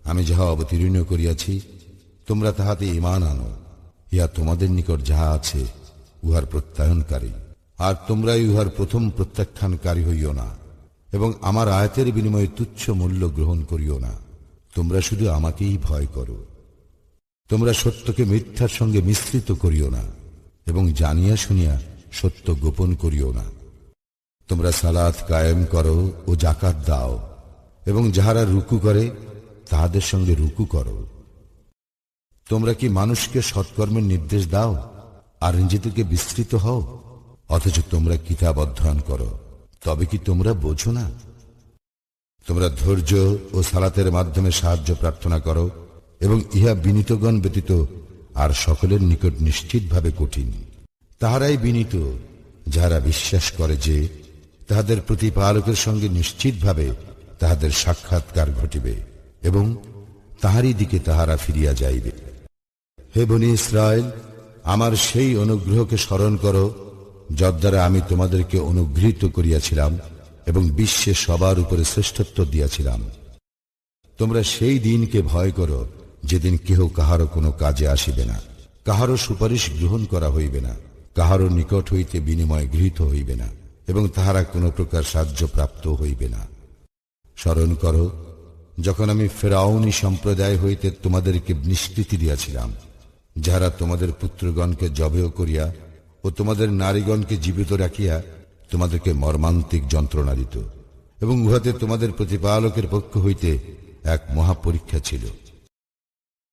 আমি যাহা অবতীর্ণ করিয়াছি তোমরা তাহাতে ঈমান আনো, ইহা তোমাদের নিকট যাহা আছে উহার প্রত্যায়নকারী, আর তোমরাই উহার প্রথম প্রত্যাখ্যানকারী হইও না, এবং আমার আয়াতের বিনিময়ে তুচ্ছ মূল্য গ্রহণ করিও না। তোমরা শুধু আমাকেই ভয় করো। তোমরা সত্যকে মিথ্যার সঙ্গে মিশ্রিত করিও না, এবং জানিয়া শুনিয়া সত্য গোপন করিও না। তোমরা সালাত কায়েম করো ও যাকাত দাও, এবং যাহারা রুকু করে তাহাদের সঙ্গে রুকু করো। তোমরা কি মানুষকে সৎকর্মের নির্দেশ দাও আর নিজেদেরকে বিস্তৃত হও? অথচ তোমরা কিতাব অধ্যয়ন করো, তবে কি তোমরা বোঝো না? তোমরা ধৈর্য ও সালাতের মাধ্যমে সাহায্য প্রার্থনা করো, এবং ইহা বিনীতগণ ব্যতীত আর সকলের নিকট নিশ্চিতভাবে কঠিন। তাহারাই বিনীত যাহারা বিশ্বাস করে যে তাহাদের প্রতিপালকের সঙ্গে নিশ্চিতভাবে তাহাদের সাক্ষাৎকার ঘটিবে এবং তাহারই দিকে তাহারা ফিরিয়া যাইবে। হে বনী ইসরায়েল, আমার সেই অনুগ্রহকে স্মরণ করো যদ্বারা আমি তোমাদেরকে অনুগৃহীত করিয়াছিলাম এবং বিশ্বে সবার উপরে শ্রেষ্ঠত্ব দিয়াছিলাম। তোমরা সেই দিনকে ভয় করো যেদিন কেহ কাহারও কোনো কাজে আসিবে না, কাহারও সুপারিশ গ্রহণ করা হইবে না, কাহারও নিকট হইতে বিনিময় গৃহীত হইবে না, এবং তাহারা কোনো প্রকার সাহায্য প্রাপ্ত হইবে না। স্মরণ করো যখন আমি ফেরাউনি সম্প্রদায় হইতে তোমাদেরকে নিষ্কৃতি দিয়াছিলাম, যাহারা তোমাদের পুত্রগণকে জবেহ করিয়া ও তোমাদের নারীগণকে জীবিত রাখিয়া তোমাদেরকে মর্মান্তিক যন্ত্রণা দিত, এবং উহাতে তোমাদের প্রতিপালকের পক্ষ হইতে এক মহাপরীক্ষা ছিল।